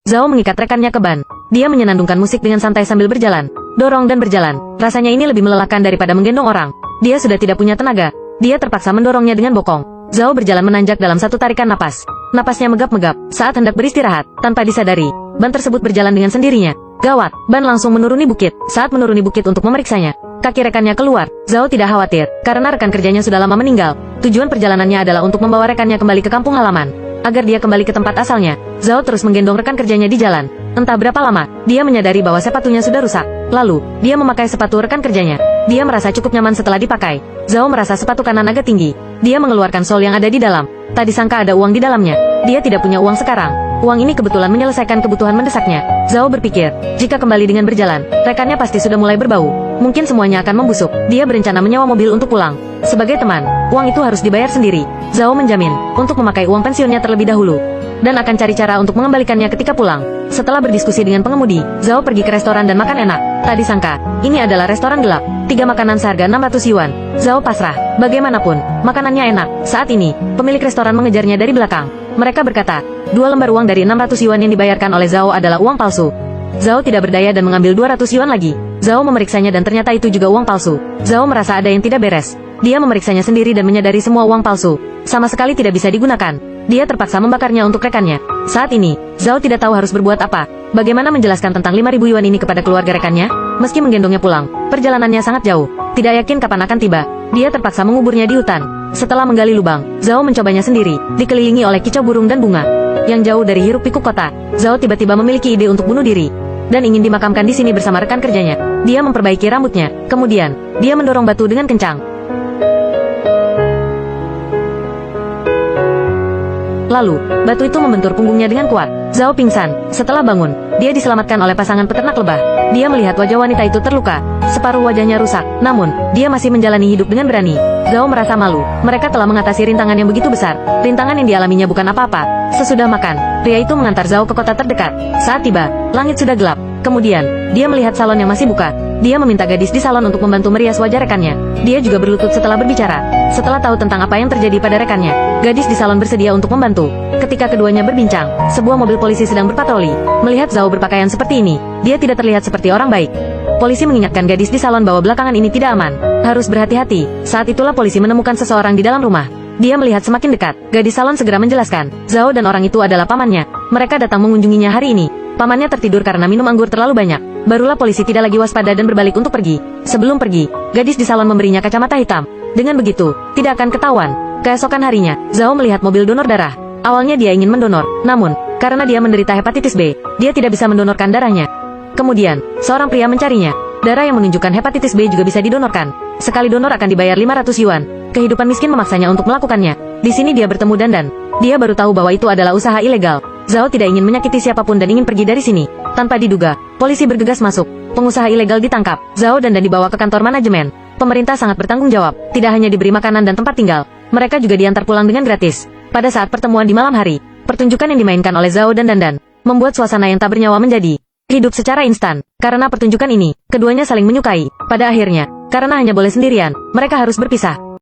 Zhao mengikat rekannya ke ban. Dia menyenandungkan musik dengan santai sambil berjalan, dorong dan berjalan. Rasanya ini lebih melelahkan daripada menggendong orang. Dia sudah tidak punya tenaga. Dia terpaksa mendorongnya dengan bokong. Zhao berjalan menanjak dalam satu tarikan napas. Napasnya megap-megap saat hendak beristirahat. Tanpa disadari, ban tersebut berjalan dengan sendirinya. Gawat, ban langsung menuruni bukit. Saat menuruni bukit untuk memeriksanya, kaki rekannya keluar. Zhao tidak khawatir, karena rekan kerjanya sudah lama meninggal. Tujuan perjalanannya adalah untuk membawa rekannya kembali ke kampung halaman, agar dia kembali ke tempat asalnya. Zhao terus menggendong rekan kerjanya di jalan. Entah berapa lama, dia menyadari bahwa sepatunya sudah rusak. Lalu, dia memakai sepatu rekan kerjanya. Dia merasa cukup nyaman setelah dipakai. Zhao merasa sepatu kanan agak tinggi. Dia mengeluarkan sol yang ada di dalam. Tak disangka ada uang di dalamnya. Dia tidak punya uang sekarang. Uang ini kebetulan menyelesaikan kebutuhan mendesaknya. Zhao berpikir, jika kembali dengan berjalan, rekannya pasti sudah mulai berbau. Mungkin semuanya akan membusuk. Dia berencana menyewa mobil untuk pulang. Sebagai teman, uang itu harus dibayar sendiri. Zhao menjamin untuk memakai uang pensiunnya terlebih dahulu, dan akan cari cara untuk mengembalikannya ketika pulang. Setelah berdiskusi dengan pengemudi, Zhao pergi ke restoran dan makan enak. Tak disangka, ini adalah restoran gelap. 3 makanan seharga 600 yuan. Zhao pasrah. Bagaimanapun, makanannya enak. Saat ini, pemilik restoran mengejarnya dari belakang. Mereka berkata, 2 lembar uang dari 600 yuan yang dibayarkan oleh Zhao adalah uang palsu. Zhao tidak berdaya dan mengambil 200 yuan lagi. Zhao memeriksanya dan ternyata itu juga uang palsu. Zhao merasa ada yang tidak beres. Dia memeriksanya sendiri dan menyadari semua uang palsu sama sekali tidak bisa digunakan. Dia terpaksa membakarnya untuk rekannya. Saat ini, Zhao tidak tahu harus berbuat apa. Bagaimana menjelaskan tentang 5.000 yuan ini kepada keluarga rekannya? Meski menggendongnya pulang, perjalanannya sangat jauh. Tidak yakin kapan akan tiba. Dia terpaksa menguburnya di hutan. Setelah menggali lubang, Zhao mencobanya sendiri, dikelilingi oleh kicau burung dan bunga. Yang jauh dari hiruk pikuk kota, Zhao tiba-tiba memiliki ide untuk bunuh diri dan ingin dimakamkan di sini bersama rekan kerjanya. Dia memperbaiki rambutnya. Kemudian, dia mendorong batu dengan kencang. Lalu, batu itu membentur punggungnya dengan kuat. Zhao pingsan. Setelah bangun, dia diselamatkan oleh pasangan peternak lebah. Dia melihat wajah wanita itu terluka. Separuh wajahnya rusak. Namun, dia masih menjalani hidup dengan berani. Zhao merasa malu. Mereka telah mengatasi rintangan yang begitu besar. Rintangan yang dialaminya bukan apa-apa. Sesudah makan, pria itu mengantar Zhao ke kota terdekat. Saat tiba, langit sudah gelap. Kemudian, dia melihat salon yang masih buka. Dia meminta gadis di salon untuk membantu merias wajah rekannya. Dia juga berlutut setelah berbicara. Setelah tahu tentang apa yang terjadi pada rekannya, gadis di salon bersedia untuk membantu. Ketika keduanya berbincang, sebuah mobil polisi sedang berpatroli. Melihat Zhao berpakaian seperti ini, dia tidak terlihat seperti orang baik. Polisi mengingatkan gadis di salon bahwa belakangan ini tidak aman. Harus berhati-hati. Saat itulah polisi menemukan seseorang di dalam rumah. Dia melihat semakin dekat. Gadis salon segera menjelaskan, Zhao dan orang itu adalah pamannya. Mereka datang mengunjunginya hari ini. Pamannya tertidur karena minum anggur terlalu banyak. Barulah polisi tidak lagi waspada dan berbalik untuk pergi. Sebelum pergi, gadis di salon memberinya kacamata hitam. Dengan begitu, tidak akan ketahuan. Keesokan harinya, Zhao melihat mobil donor darah. Awalnya dia ingin mendonor, namun, karena dia menderita hepatitis B, dia tidak bisa mendonorkan darahnya. Kemudian, seorang pria mencarinya. Darah yang menunjukkan hepatitis B juga bisa didonorkan. Sekali donor akan dibayar 500 yuan. Kehidupan miskin memaksanya untuk melakukannya. Di sini dia bertemu Dandan. Dia baru tahu bahwa itu adalah usaha ilegal. Zhao tidak ingin menyakiti siapapun dan ingin pergi dari sini. Tanpa diduga, polisi bergegas masuk. Pengusaha ilegal ditangkap. Zhao dan dibawa ke kantor manajemen. Pemerintah sangat bertanggung jawab. Tidak hanya diberi makanan dan tempat tinggal, mereka juga diantar pulang dengan gratis. Pada saat pertemuan di malam hari, pertunjukan yang dimainkan oleh Zhao dan Dandan membuat suasana yang tak bernyawa menjadi hidup secara instan. Karena pertunjukan ini, keduanya saling menyukai. Pada akhirnya, karena hanya boleh sendirian, mereka harus berpisah.